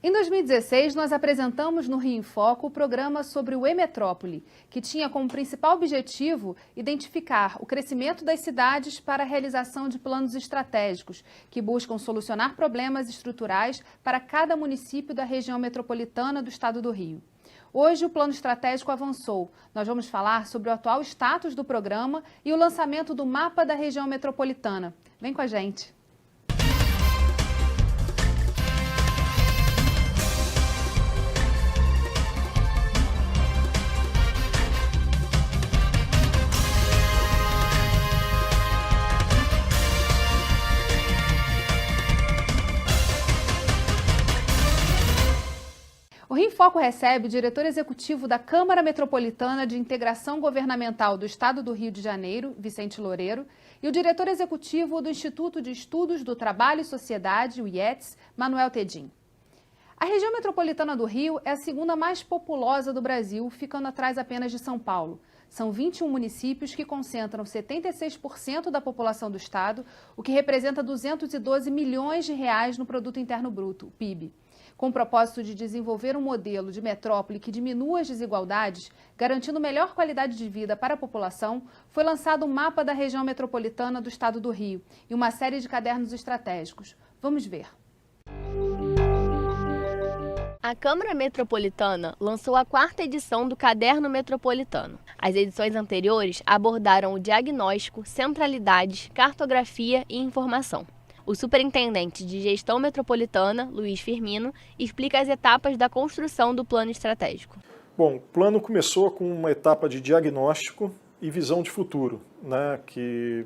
Em 2016, nós apresentamos no Rio em Foco o programa sobre o E-Metrópole, que tinha como principal objetivo identificar o crescimento das cidades para a realização de planos estratégicos, que buscam solucionar problemas estruturais para cada município da região metropolitana do estado do Rio. Hoje o plano estratégico avançou. Nós vamos falar sobre o atual status do programa e o lançamento do mapa da região metropolitana. Vem com a gente! O Rio em Foco recebe o diretor executivo da Câmara Metropolitana de Integração Governamental do Estado do Rio de Janeiro, Vicente Loureiro, e o diretor executivo do Instituto de Estudos do Trabalho e Sociedade, o IETS, Manuel Tedim. A região metropolitana do Rio é a segunda mais populosa do Brasil, ficando atrás apenas de São Paulo. São 21 municípios que concentram 76% da população do estado, o que representa 212 milhões de reais no Produto Interno Bruto, o PIB. Com o propósito de desenvolver um modelo de metrópole que diminua as desigualdades, garantindo melhor qualidade de vida para a população, foi lançado um mapa da região metropolitana do estado do Rio e uma série de cadernos estratégicos. Vamos ver. A Câmara Metropolitana lançou a 4ª edição do Caderno Metropolitano. As edições anteriores abordaram o diagnóstico, centralidades, cartografia e informação. O superintendente de gestão metropolitana, Luiz Firmino, explica as etapas da construção do plano estratégico. Bom, o plano começou com uma etapa de diagnóstico e visão de futuro, né, que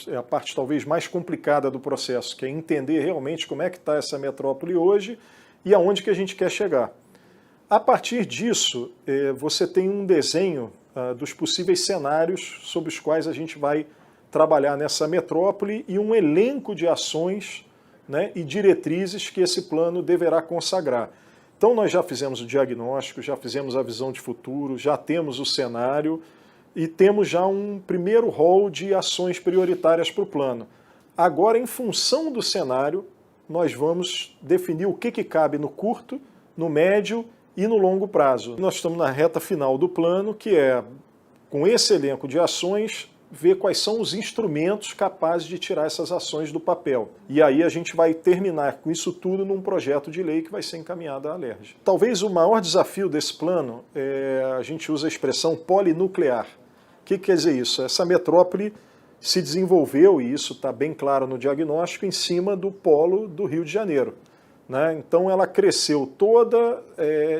é a parte talvez mais complicada do processo, que é entender realmente como é que está essa metrópole hoje e aonde que a gente quer chegar. A partir disso, você tem um desenho dos possíveis cenários sobre os quais a gente vai trabalhar nessa metrópole e um elenco de ações, né, e diretrizes que esse plano deverá consagrar. Então nós já fizemos o diagnóstico, já fizemos a visão de futuro, já temos o cenário e temos já um primeiro rol de ações prioritárias para o plano. Agora, em função do cenário, nós vamos definir o que cabe no curto, no médio e no longo prazo. Nós estamos na reta final do plano, que é, com esse elenco de ações, ver quais são os instrumentos capazes de tirar essas ações do papel. E aí a gente vai terminar com isso tudo num projeto de lei que vai ser encaminhado à Alerj. Talvez o maior desafio desse plano a gente usa a expressão polinuclear. O que quer dizer isso? Essa metrópole se desenvolveu, e isso está bem claro no diagnóstico, em cima do polo do Rio de Janeiro, né? Então ela cresceu toda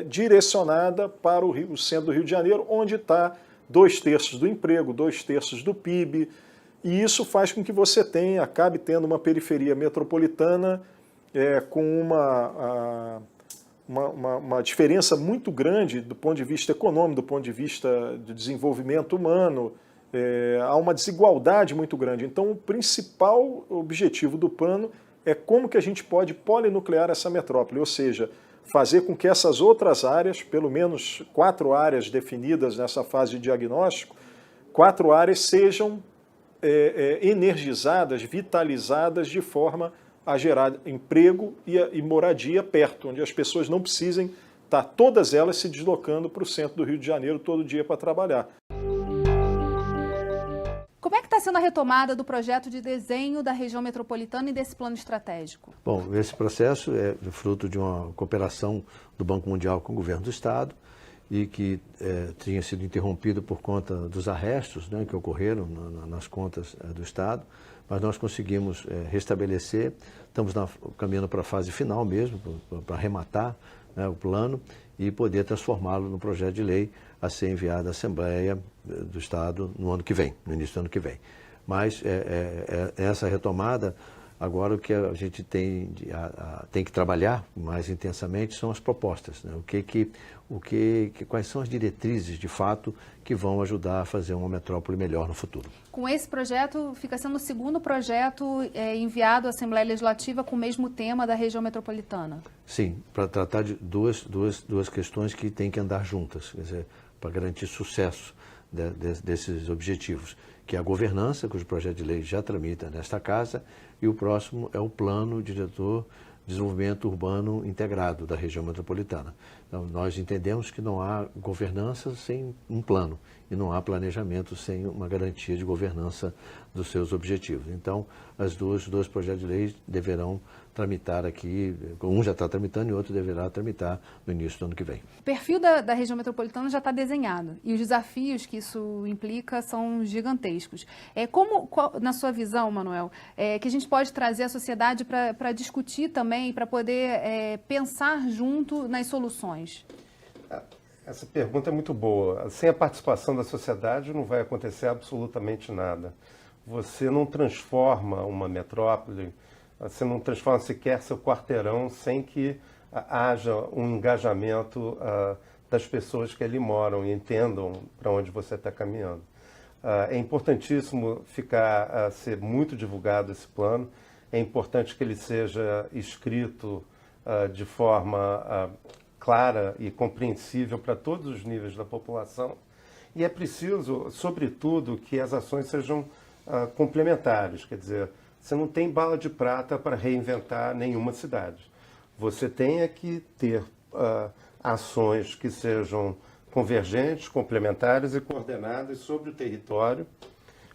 direcionada para o centro do Rio de Janeiro, onde está 2/3 do emprego, 2/3 do PIB, e isso faz com que você acabe tendo uma periferia metropolitana com uma diferença muito grande do ponto de vista econômico, do ponto de vista de desenvolvimento humano. Há uma desigualdade muito grande. Então o principal objetivo do plano é como que a gente pode polinuclear essa metrópole, ou seja, fazer com que essas outras áreas, pelo menos 4 áreas definidas nessa fase de diagnóstico, 4 áreas sejam energizadas, vitalizadas de forma a gerar emprego e moradia perto, onde as pessoas não precisem estar todas elas se deslocando para o centro do Rio de Janeiro todo dia para trabalhar. Como é que está sendo a retomada do projeto de desenho da região metropolitana e desse plano estratégico? Bom, esse processo é fruto de uma cooperação do Banco Mundial com o governo do Estado e que tinha sido interrompido por conta dos arrestos, né, que ocorreram nas contas do Estado, mas nós conseguimos restabelecer, estamos caminhando para a fase final mesmo, para arrematar, né, o plano e poder transformá-lo no projeto de lei a ser enviado à Assembleia do Estado no ano que vem, no início do ano que vem. Mas essa retomada, agora o que a gente tem que trabalhar mais intensamente são as propostas, né? Quais são as diretrizes, de fato, que vão ajudar a fazer uma metrópole melhor no futuro. Com esse projeto, fica sendo o segundo projeto enviado à Assembleia Legislativa com o mesmo tema da região metropolitana. Sim, para tratar de duas questões que têm que andar juntas, quer dizer, para garantir sucesso desses objetivos, que é a governança, cujo projeto de lei já tramita nesta casa, e o próximo é o plano diretor desenvolvimento urbano integrado da região metropolitana. Então, nós entendemos que não há governança sem um plano e não há planejamento sem uma garantia de governança dos seus objetivos. Então, os dois projetos de lei deverão tramitar aqui, um já está tramitando e outro deverá tramitar no início do ano que vem. O perfil da região metropolitana já está desenhado e os desafios que isso implica são gigantesquos. Na sua visão, Manuel, que a gente pode trazer a sociedade para discutir também, para poder pensar junto nas soluções? Essa pergunta é muito boa. Sem a participação da sociedade não vai acontecer absolutamente nada. Você não transforma uma metrópole, você não transforma sequer seu quarteirão sem que haja um engajamento das pessoas que ali moram e entendam para onde você está caminhando. É importantíssimo ser muito divulgado esse plano, é importante que ele seja escrito de forma clara e compreensível para todos os níveis da população e é preciso, sobretudo, que as ações sejam complementares, quer dizer, você não tem bala de prata para reinventar nenhuma cidade. Você tem que ter ações que sejam convergentes, complementares e coordenadas sobre o território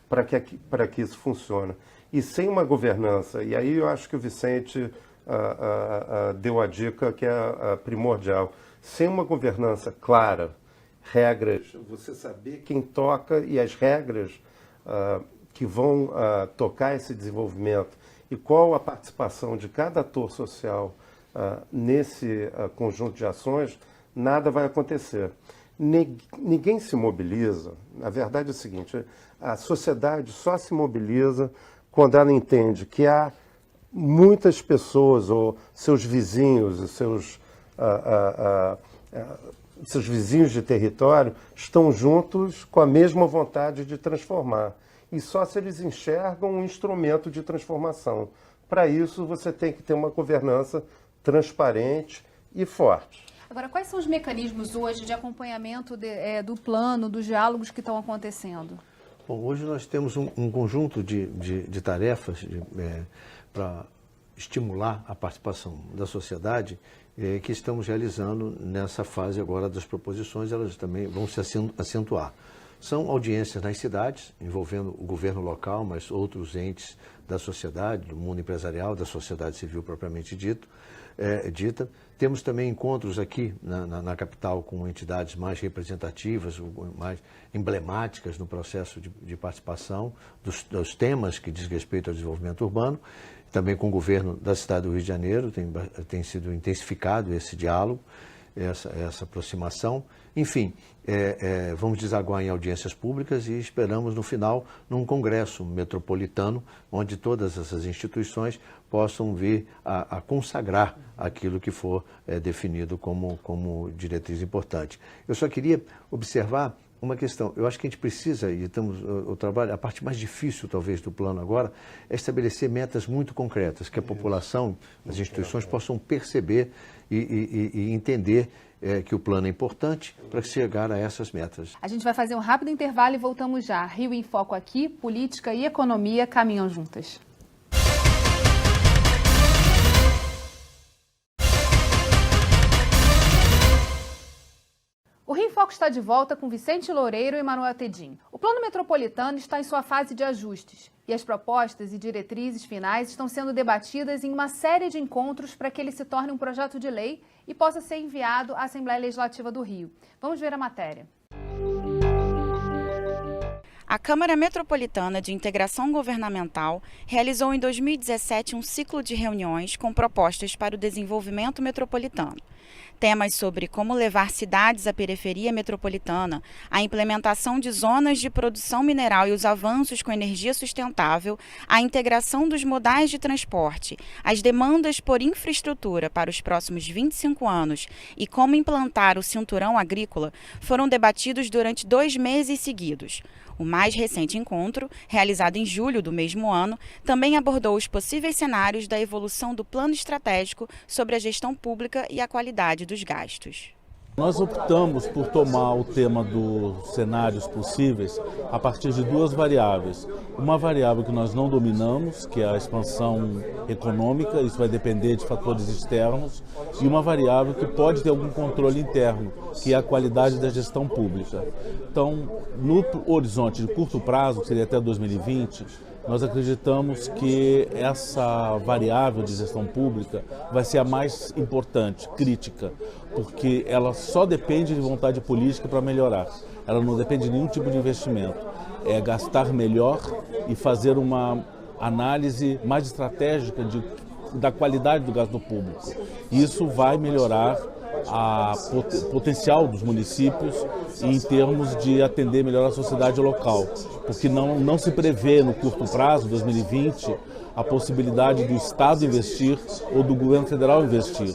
para que isso funcione. E sem uma governança, e aí eu acho que o Vicente deu a dica que é primordial, sem uma governança clara, regras, você saber quem toca e as regras que vão tocar esse desenvolvimento e qual a participação de cada ator social nesse conjunto de ações, nada vai acontecer. Ninguém se mobiliza. A verdade é a seguinte, a sociedade só se mobiliza quando ela entende que há muitas pessoas, ou seus vizinhos, e seus vizinhos de território, estão juntos com a mesma vontade de transformar. E só se eles enxergam um instrumento de transformação. Para isso, você tem que ter uma governança transparente e forte. Agora, quais são os mecanismos hoje de acompanhamento do plano, dos diálogos que estão acontecendo? Bom, hoje nós temos um conjunto de tarefas para estimular a participação da sociedade que estamos realizando nessa fase agora das proposições, elas também vão se acentuar. São audiências nas cidades, envolvendo o governo local, mas outros entes da sociedade, do mundo empresarial, da sociedade civil propriamente dita. Temos também encontros aqui na capital com entidades mais representativas, mais emblemáticas no processo de participação dos temas que diz respeito ao desenvolvimento urbano. Também com o governo da cidade do Rio de Janeiro, tem sido intensificado esse diálogo, essa aproximação. Enfim, vamos desaguar em audiências públicas e esperamos, no final, num congresso metropolitano, onde todas essas instituições possam vir a consagrar aquilo que for definido como diretriz importante. Eu só queria observar uma questão. Eu acho que a gente precisa, e a parte mais difícil, talvez, do plano agora, é estabelecer metas muito concretas, que a população, as instituições possam perceber e entender que o plano é importante para chegar a essas metas. A gente vai fazer um rápido intervalo e voltamos já. Rio em Foco aqui, política e economia caminham juntas. O Rio em Foco está de volta com Vicente Loureiro e Manuel Tedin. O plano metropolitano está em sua fase de ajustes e as propostas e diretrizes finais estão sendo debatidas em uma série de encontros para que ele se torne um projeto de lei e possa ser enviado à Assembleia Legislativa do Rio. Vamos ver a matéria. A Câmara Metropolitana de Integração Governamental realizou em 2017 um ciclo de reuniões com propostas para o desenvolvimento metropolitano. Temas sobre como levar cidades à periferia metropolitana, a implementação de zonas de produção mineral e os avanços com energia sustentável, a integração dos modais de transporte, as demandas por infraestrutura para os próximos 25 anos e como implantar o cinturão agrícola foram debatidos durante 2 meses seguidos. O mais recente encontro, realizado em julho do mesmo ano, também abordou os possíveis cenários da evolução do plano estratégico sobre a gestão pública e a qualidade dos gastos. Nós optamos por tomar o tema dos cenários possíveis a partir de duas variáveis. Uma variável que nós não dominamos, que é a expansão econômica, isso vai depender de fatores externos, e uma variável que pode ter algum controle interno, que é a qualidade da gestão pública. Então, no horizonte de curto prazo, que seria até 2020, nós acreditamos que essa variável de gestão pública vai ser a mais importante, crítica, porque ela só depende de vontade política para melhorar. Ela não depende de nenhum tipo de investimento. É gastar melhor e fazer uma análise mais estratégica da qualidade do gasto público. Isso vai melhorar o potencial dos municípios em termos de atender melhor a sociedade local, porque não se prevê no curto prazo, 2020, a possibilidade do Estado investir ou do governo federal investir.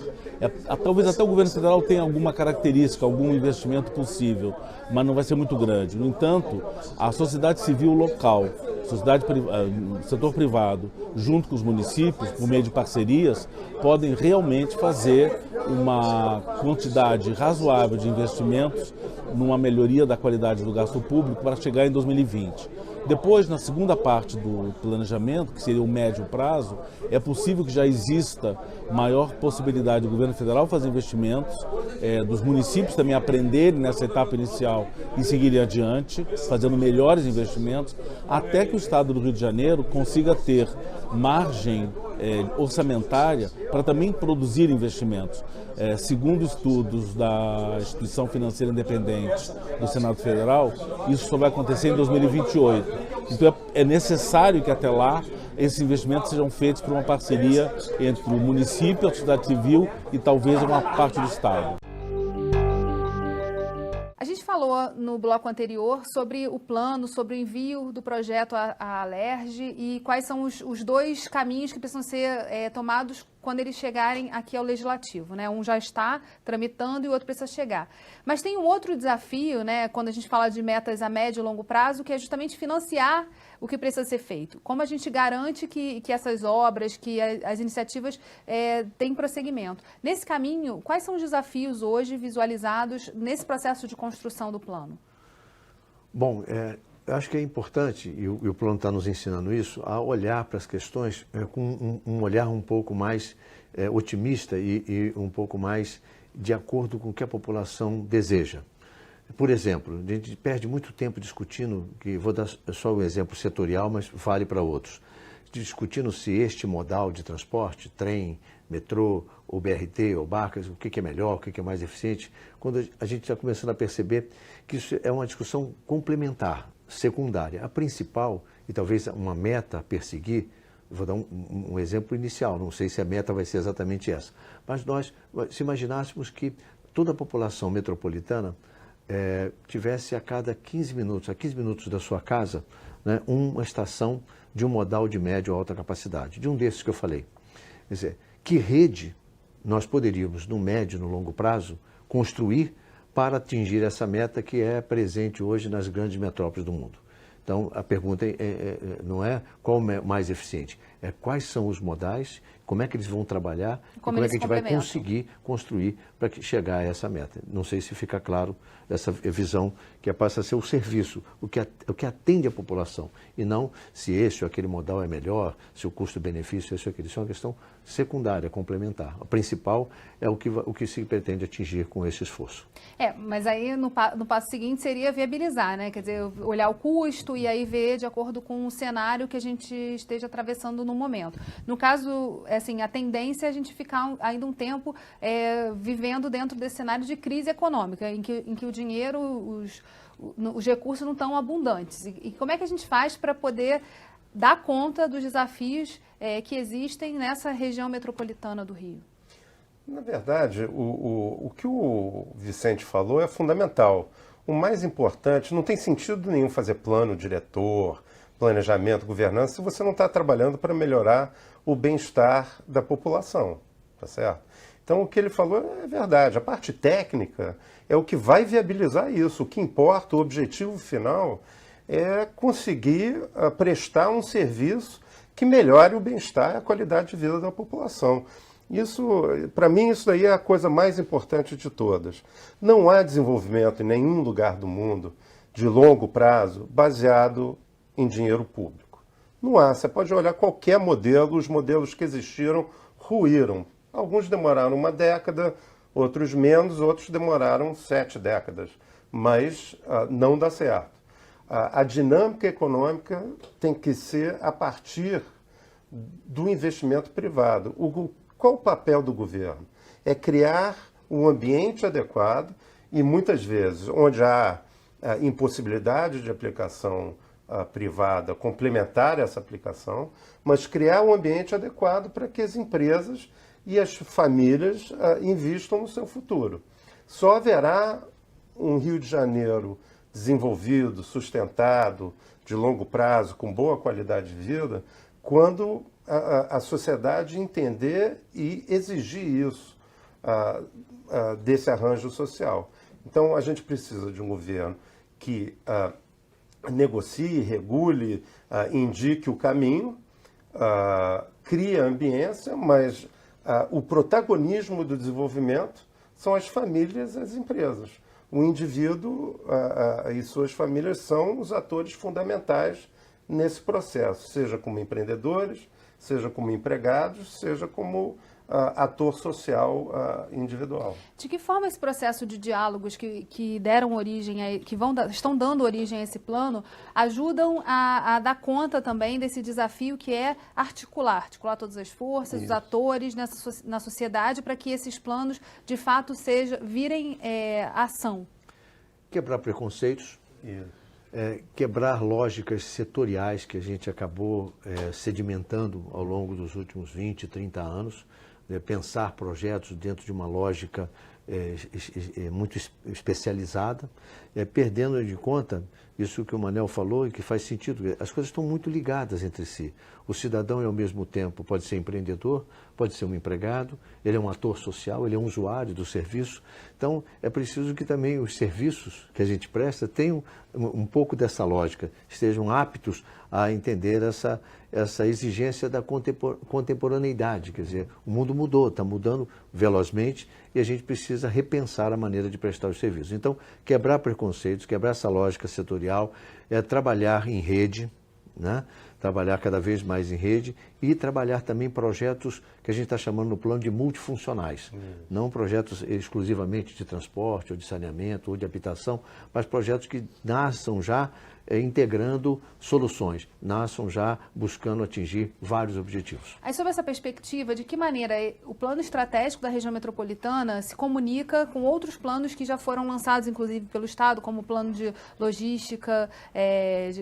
Talvez até o governo federal tenha alguma característica, algum investimento possível, mas não vai ser muito grande. No entanto, a sociedade civil local, setor privado, junto com os municípios, por meio de parcerias, podem realmente fazer uma quantidade razoável de investimentos numa melhoria da qualidade do gasto público para chegar em 2020. Depois, na segunda parte do planejamento, que seria o médio prazo, é possível que já exista maior possibilidade do governo federal fazer investimentos, dos municípios também aprenderem nessa etapa inicial e seguirem adiante, fazendo melhores investimentos, até que o Estado do Rio de Janeiro consiga ter margem orçamentária para também produzir investimentos. Segundo estudos da Instituição Financeira Independente do Senado Federal, isso só vai acontecer em 2028. Então é necessário que até lá esses investimentos sejam feitos por uma parceria entre o município, a sociedade civil e talvez uma parte do Estado. A gente falou no bloco anterior sobre o plano, sobre o envio do projeto à Alerj e quais são os dois caminhos que precisam ser tomados quando eles chegarem aqui ao Legislativo, né? Um já está tramitando e o outro precisa chegar. Mas tem um outro desafio, né, quando a gente fala de metas a médio e longo prazo, que é justamente financiar o que precisa ser feito. Como a gente garante que essas obras, que as iniciativas têm prosseguimento. Nesse caminho, quais são os desafios hoje visualizados nesse processo de construção do plano? Bom, eu acho que é importante, e o plano está nos ensinando isso, a olhar para as questões com um olhar um pouco mais otimista e um pouco mais de acordo com o que a população deseja. Por exemplo, a gente perde muito tempo discutindo, que vou dar só um exemplo setorial, mas vale para outros, discutindo se este modal de transporte, trem, metrô, ou BRT, ou barcas, o que é melhor, o que é mais eficiente, quando a gente está começando a perceber que isso é uma discussão complementar, secundária. A principal, e talvez uma meta a perseguir, vou dar um exemplo inicial, não sei se a meta vai ser exatamente essa, mas nós, se imaginássemos que toda a população metropolitana tivesse a cada 15 minutos da sua casa, né, uma estação de um modal de média ou alta capacidade, de um desses que eu falei. Quer dizer, que rede nós poderíamos, no médio e no longo prazo, construir para atingir essa meta que é presente hoje nas grandes metrópoles do mundo? Então, a pergunta não é qual é mais eficiente, é quais são os modais, como é que eles vão trabalhar, como é que a gente vai conseguir construir para chegar a essa meta. Não sei se fica claro essa visão que passa a ser o serviço, o que atende a população, e não se esse ou aquele modal é melhor, se o custo-benefício é esse ou aquele. Isso é uma questão secundária, complementar. A principal é o que se pretende atingir com esse esforço. Mas aí no passo seguinte seria viabilizar, né? Quer dizer, olhar o custo e aí ver de acordo com o cenário que a gente esteja atravessando no momento. No caso, assim, a tendência é a gente ficar ainda um tempo vivendo dentro desse cenário de crise econômica, em que o dinheiro, os recursos não estão abundantes. E como é que a gente faz para poder dar conta dos desafios que existem nessa região metropolitana do Rio? Na verdade, o que o Vicente falou é fundamental. O mais importante, não tem sentido nenhum fazer plano diretor, planejamento, governança, se você não está trabalhando para melhorar o bem-estar da população, tá certo? Então, o que ele falou é verdade. A parte técnica é o que vai viabilizar isso. O que importa, o objetivo final, é conseguir prestar um serviço que melhore o bem-estar e a qualidade de vida da população. Para mim, isso daí é a coisa mais importante de todas. Não há desenvolvimento em nenhum lugar do mundo de longo prazo baseado em dinheiro público. Não há. Você pode olhar qualquer modelo, os modelos que existiram ruíram. Alguns demoraram uma década, outros menos, outros demoraram 7 décadas. Mas não dá certo. A dinâmica econômica tem que ser a partir do investimento privado. Qual o papel do governo? É criar um ambiente adequado e, muitas vezes, onde há impossibilidade de aplicação privada, complementar essa aplicação, mas criar um ambiente adequado para que as empresas e as famílias investam no seu futuro. Só haverá um Rio de Janeiro desenvolvido, sustentado, de longo prazo, com boa qualidade de vida, quando a sociedade entender e exigir isso desse arranjo social. Então, a gente precisa de um governo que negocie, regule, indique o caminho, crie a ambiência, mas o protagonismo do desenvolvimento são as famílias e as empresas. O indivíduo e suas famílias são os atores fundamentais nesse processo, seja como empreendedores, seja como empregados, seja como ator social individual. De que forma esse processo de diálogos que deram origem, estão dando origem a esse plano, ajudam a dar conta também desse desafio que é articular todas as forças, os atores na sociedade, para que esses planos, de fato, virem ação? Quebrar preconceitos. Quebrar lógicas setoriais que a gente acabou sedimentando ao longo dos últimos 20, 30 anos, pensar projetos dentro de uma lógica muito especializada, perdendo de conta isso que o Manel falou e que faz sentido. As coisas estão muito ligadas entre si. O cidadão, ao mesmo tempo, pode ser empreendedor, pode ser um empregado, ele é um ator social, ele é um usuário do serviço. Então, é preciso que também os serviços que a gente presta tenham um pouco dessa lógica, estejam aptos a entender essa exigência da contemporaneidade. Quer dizer, o mundo mudou, está mudando velozmente e a gente precisa repensar a maneira de prestar os serviços. Então, quebrar preconceitos, quebrar essa lógica setorial, trabalhar em rede, né? Trabalhar cada vez mais em rede e trabalhar também projetos que a gente está chamando no plano de multifuncionais. Não projetos exclusivamente de transporte, ou de saneamento, ou de habitação, mas projetos que nasçam já integrando soluções, nasçam já buscando atingir vários objetivos. Aí, sob essa perspectiva, de que maneira o plano estratégico da região metropolitana se comunica com outros planos que já foram lançados, inclusive, pelo Estado, como o plano de logística,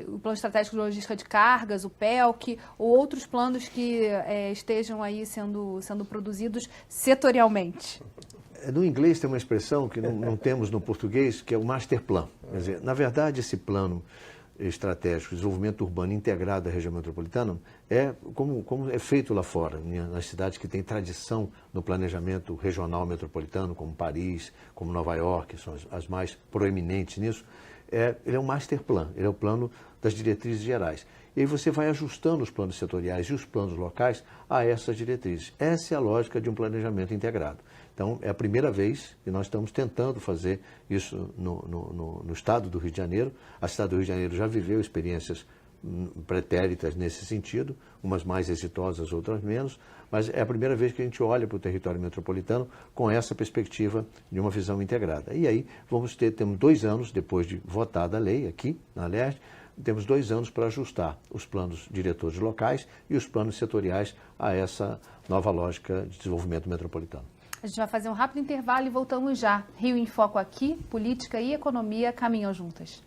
o plano estratégico de logística de cargas, o PELC, ou outros planos que estejam aí sendo produzidos setorialmente? No inglês tem uma expressão que não temos no português, que é o master plan. Quer dizer, na verdade, esse plano estratégico de desenvolvimento urbano integrado da região metropolitana é como é feito lá fora, nas cidades que têm tradição no planejamento regional metropolitano, como Paris, como Nova York, que são as mais proeminentes nisso. Ele é um master plan, ele é o plano das diretrizes gerais. E aí você vai ajustando os planos setoriais e os planos locais a essas diretrizes. Essa é a lógica de um planejamento integrado. Então, é a primeira vez que nós estamos tentando fazer isso no estado do Rio de Janeiro. A cidade do Rio de Janeiro já viveu experiências pretéritas nesse sentido, umas mais exitosas, outras menos, mas é a primeira vez que a gente olha para o território metropolitano com essa perspectiva de uma visão integrada. E aí temos 2 anos, depois de votada a lei aqui na Leste, temos 2 anos para ajustar os planos diretores locais e os planos setoriais a essa nova lógica de desenvolvimento metropolitano. A gente vai fazer um rápido intervalo e voltamos já. Rio em Foco aqui, política e economia caminham juntas.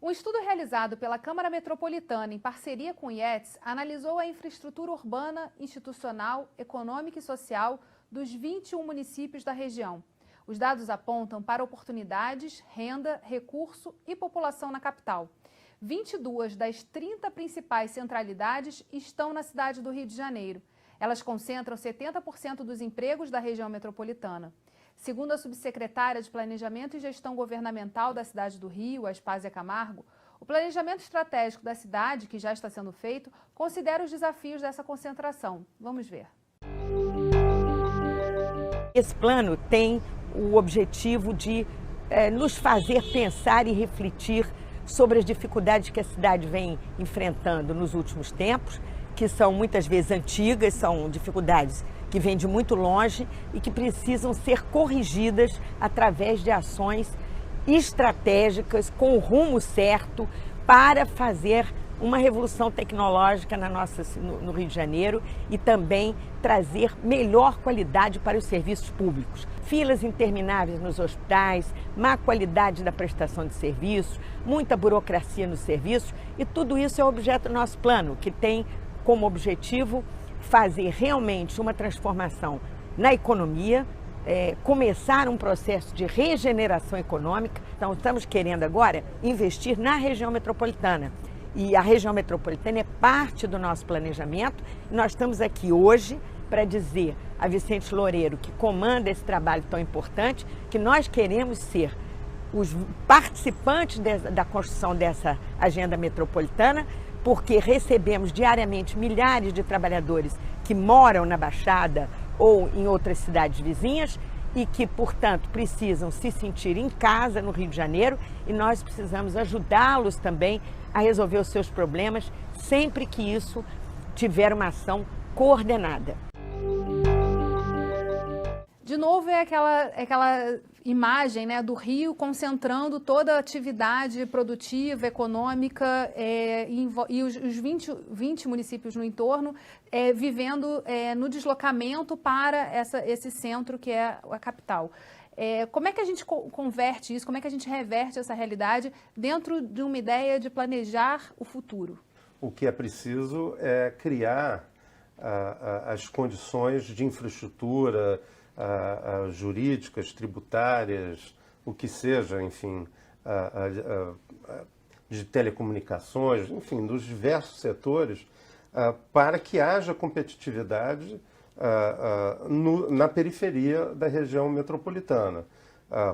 Um estudo realizado pela Câmara Metropolitana em parceria com o IETS analisou a infraestrutura urbana, institucional, econômica e social dos 21 municípios da região. Os dados apontam para oportunidades, renda, recurso e população na capital. 22 das 30 principais centralidades estão na cidade do Rio de Janeiro. Elas concentram 70% dos empregos da região metropolitana. Segundo a subsecretária de Planejamento e Gestão Governamental da cidade do Rio, Aspásia Camargo, O planejamento estratégico da cidade, que já está sendo feito, considera os desafios dessa concentração. Vamos ver. Esse plano tem o objetivo de nos fazer pensar e refletir sobre as dificuldades que a cidade vem enfrentando nos últimos tempos, que são muitas vezes antigas, são dificuldades que vêm de muito longe e que precisam ser corrigidas através de ações estratégicas, com o rumo certo, para fazer uma revolução tecnológica no Rio de Janeiro e também trazer melhor qualidade para os serviços públicos. Filas intermináveis nos hospitais, má qualidade da prestação de serviços, muita burocracia nos serviços, e tudo isso é objeto do nosso plano, que tem como objetivo fazer realmente uma transformação na economia, começar um processo de regeneração econômica. Então, estamos querendo agora investir na região metropolitana. E a região metropolitana é parte do nosso planejamento. Nós estamos aqui hoje para dizer a Vicente Loureiro, que comanda esse trabalho tão importante, que nós queremos ser os participantes da construção dessa agenda metropolitana, porque recebemos diariamente milhares de trabalhadores que moram na Baixada ou em outras cidades vizinhas e que, portanto, precisam se sentir em casa no Rio de Janeiro, e nós precisamos ajudá-los também a resolver os seus problemas sempre que isso tiver uma ação coordenada. De novo, é aquela imagem, né, do Rio concentrando toda a atividade produtiva, econômica e os 20 municípios no entorno vivendo no deslocamento para esse centro que é a capital. Como é que a gente converte isso, como é que a gente reverte essa realidade dentro de uma ideia de planejar o futuro? O que é preciso é criar as condições de infraestrutura, jurídicas, tributárias, o que seja, enfim, de telecomunicações, enfim, dos diversos setores, para que haja competitividade na periferia da região metropolitana,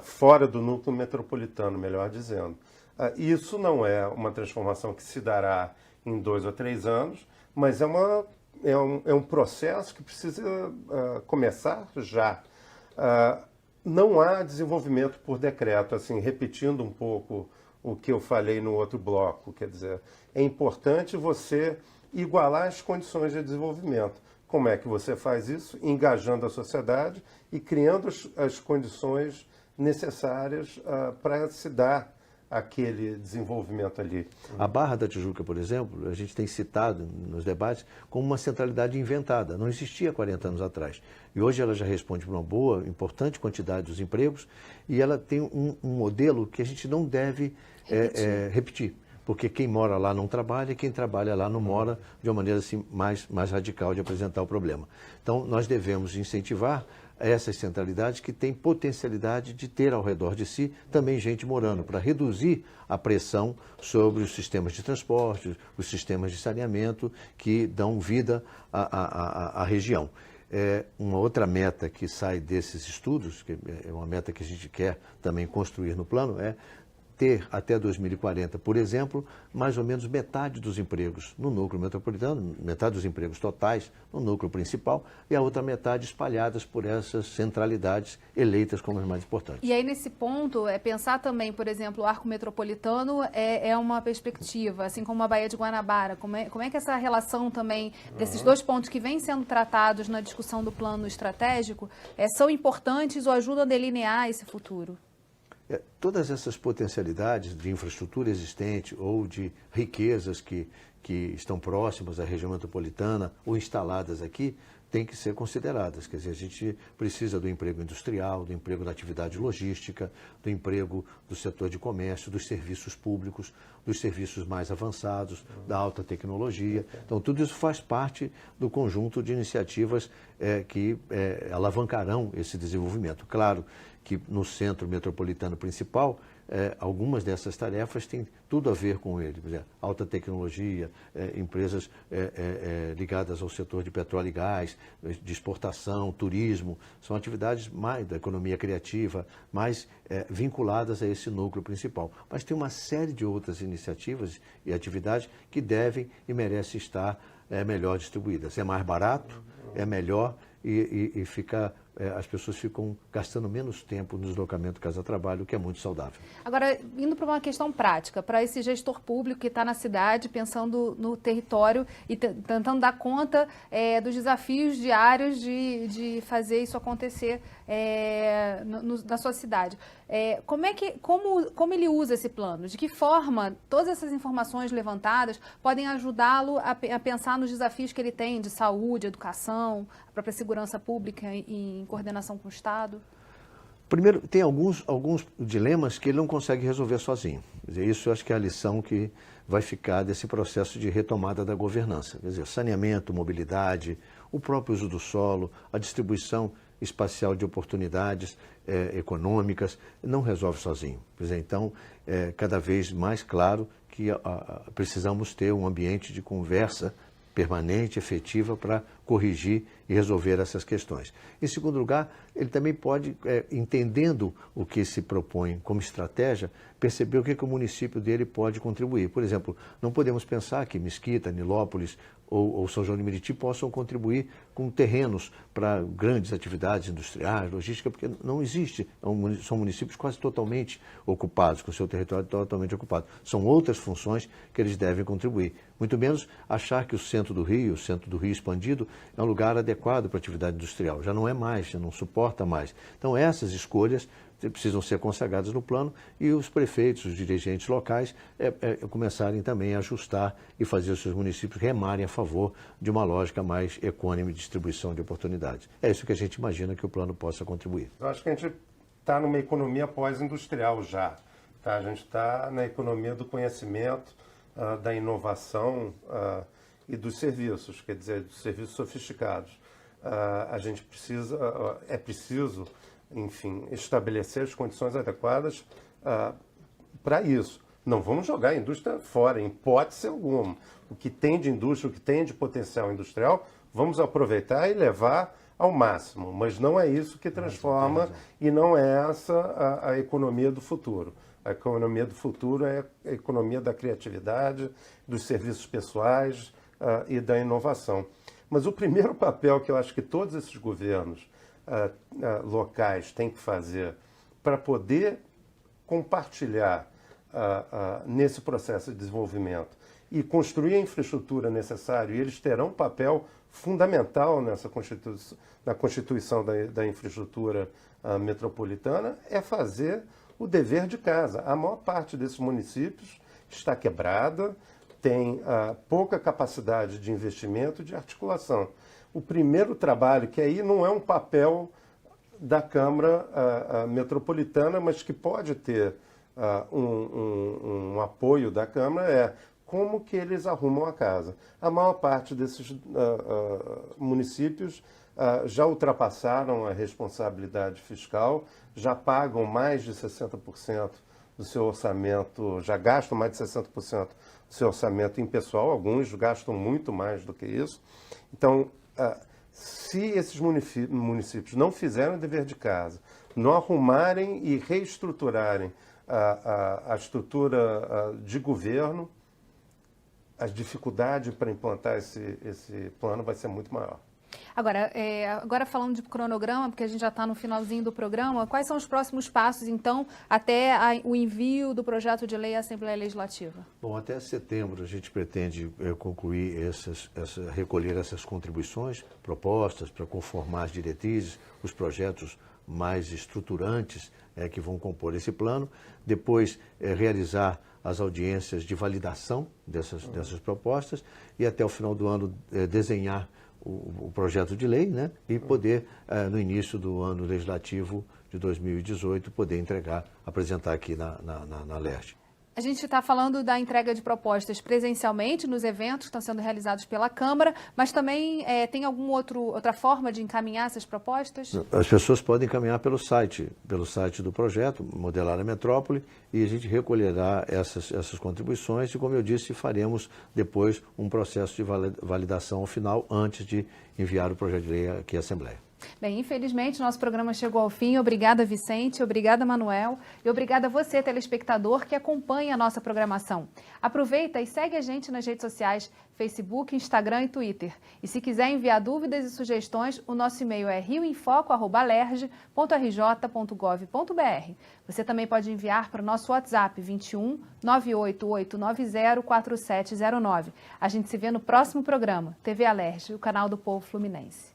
fora do núcleo metropolitano, melhor dizendo. Isso não é uma transformação que se dará em 2 ou 3 anos, mas é um processo que precisa começar já. Não há desenvolvimento por decreto, assim, repetindo um pouco o que eu falei no outro bloco, quer dizer, é importante você igualar as condições de desenvolvimento. Como é que você faz isso? Engajando a sociedade e criando as condições necessárias para se dar aquele desenvolvimento ali. A Barra da Tijuca, por exemplo, a gente tem citado nos debates como uma centralidade inventada. Não existia 40 anos atrás. E hoje ela já responde para uma boa, importante quantidade dos empregos, e ela tem um modelo que a gente não deve repetir. Porque quem mora lá não trabalha e quem trabalha lá não mora, de uma maneira assim, mais radical de apresentar o problema. Então, nós devemos incentivar essas centralidades que têm potencialidade de ter ao redor de si também gente morando, para reduzir a pressão sobre os sistemas de transporte, os sistemas de saneamento que dão vida à região. Uma outra meta que sai desses estudos, que é uma meta que a gente quer também construir no plano, é ter até 2040, por exemplo, mais ou menos metade dos empregos no núcleo metropolitano, metade dos empregos totais no núcleo principal e a outra metade espalhadas por essas centralidades eleitas como as mais importantes. E aí, nesse ponto, pensar também, por exemplo, o arco metropolitano é uma perspectiva, assim como a Baía de Guanabara. Como é que essa relação também desses dois pontos que vêm sendo tratados na discussão do plano estratégico são importantes ou ajudam a delinear esse futuro? Todas essas potencialidades de infraestrutura existente ou de riquezas que estão próximas à região metropolitana ou instaladas aqui, têm que ser consideradas. Quer dizer, a gente precisa do emprego industrial, do emprego da atividade logística, do emprego do setor de comércio, dos serviços públicos, dos serviços mais avançados, da alta tecnologia. Então, tudo isso faz parte do conjunto de iniciativas que alavancarão esse desenvolvimento. Claro que no centro metropolitano principal algumas dessas tarefas têm tudo a ver com ele. Por exemplo, alta tecnologia, empresas ligadas ao setor de petróleo e gás, de exportação, turismo, são atividades mais da economia criativa, mais vinculadas a esse núcleo principal. Mas tem uma série de outras iniciativas e atividades que devem e merecem estar melhor distribuídas. É mais barato, é melhor e as pessoas ficam gastando menos tempo no deslocamento casa-trabalho, o que é muito saudável. Agora, indo para uma questão prática, para esse gestor público que está na cidade, pensando no território e tentando dar conta dos desafios diários de fazer isso acontecer na sua cidade. Como ele usa esse plano? De que forma todas essas informações levantadas podem ajudá-lo a pensar nos desafios que ele tem de saúde, educação, a própria segurança pública em coordenação com o Estado? Primeiro, tem alguns dilemas que ele não consegue resolver sozinho. Quer dizer, isso eu acho que é a lição que vai ficar desse processo de retomada da governança. Quer dizer, saneamento, mobilidade, o próprio uso do solo, a distribuição espacial de oportunidades econômicas, não resolve sozinho. Quer dizer, então, cada vez mais claro que precisamos ter um ambiente de conversa permanente, efetiva, para corrigir e resolver essas questões. Em segundo lugar, ele também pode, entendendo o que se propõe como estratégia, perceber o que o município dele pode contribuir. Por exemplo, não podemos pensar que Mesquita, Nilópolis ou São João de Meriti possam contribuir com terrenos para grandes atividades industriais, logística, porque não existe. São municípios quase totalmente ocupados, com o seu território totalmente ocupado. São outras funções que eles devem contribuir. Muito menos achar que o centro do Rio expandido, é um lugar adequado para a atividade industrial. Já não é mais, já não suporta mais. Então, essas escolhas precisam ser consagradas no plano e os prefeitos, os dirigentes locais começarem também a ajustar e fazer os seus municípios remarem a favor de uma lógica mais econômica de distribuição de oportunidades. É isso que a gente imagina que o plano possa contribuir. Eu acho que a gente está numa economia pós-industrial já. Tá? A gente está na economia do conhecimento, da inovação e dos serviços, quer dizer, dos serviços sofisticados. A gente é preciso, enfim, estabelecer as condições adequadas para isso. Não vamos jogar a indústria fora, em hipótese alguma. O que tem de indústria, o que tem de potencial industrial, vamos aproveitar e levar ao máximo. Mas não é isso que transforma e não é essa a economia do futuro. A economia do futuro é a economia da criatividade, dos serviços pessoais e da inovação. Mas o primeiro papel que eu acho que todos esses governos locais têm que fazer para poder compartilhar nesse processo de desenvolvimento e construir a infraestrutura necessária, e eles terão um papel fundamental na constituição da infraestrutura metropolitana, é fazer o dever de casa. A maior parte desses municípios está quebrada, tem pouca capacidade de investimento e de articulação. O primeiro trabalho, que aí não é um papel da Câmara Metropolitana, mas que pode ter um apoio da Câmara, é como que eles arrumam a casa. A maior parte desses municípios já ultrapassaram a responsabilidade fiscal, já pagam mais de 60% do seu orçamento, já gastam mais de 60% do seu orçamento em pessoal, alguns gastam muito mais do que isso. Então, se esses municípios não fizerem o dever de casa, não arrumarem e reestruturarem a estrutura de governo, a dificuldade para implantar esse plano vai ser muito maior. Agora falando de cronograma, porque a gente já está no finalzinho do programa, quais são os próximos passos, então, até o envio do projeto de lei à Assembleia Legislativa? Bom, até setembro a gente pretende concluir recolher essas contribuições, propostas para conformar as diretrizes, os projetos mais estruturantes que vão compor esse plano, depois realizar as audiências de validação dessas propostas e até o final do ano desenhar o projeto de lei, né? E poder, no início do ano legislativo de 2018, poder apresentar aqui na LERJ. A gente está falando da entrega de propostas presencialmente nos eventos que estão sendo realizados pela Câmara, mas também tem alguma outra forma de encaminhar essas propostas? As pessoas podem encaminhar pelo site do projeto, Modelar a Metrópole, e a gente recolherá essas contribuições e, como eu disse, faremos depois um processo de validação final antes de enviar o projeto de lei aqui à Assembleia. Bem, infelizmente, nosso programa chegou ao fim. Obrigada, Vicente. Obrigada, Manuel. E obrigada a você, telespectador, que acompanha a nossa programação. Aproveita e segue a gente nas redes sociais, Facebook, Instagram e Twitter. E se quiser enviar dúvidas e sugestões, o nosso e-mail é rioinfoco@alerj.rj.gov.br. Você também pode enviar para o nosso WhatsApp 21 98890 4709. A gente se vê no próximo programa. TV Alerj, o canal do povo fluminense.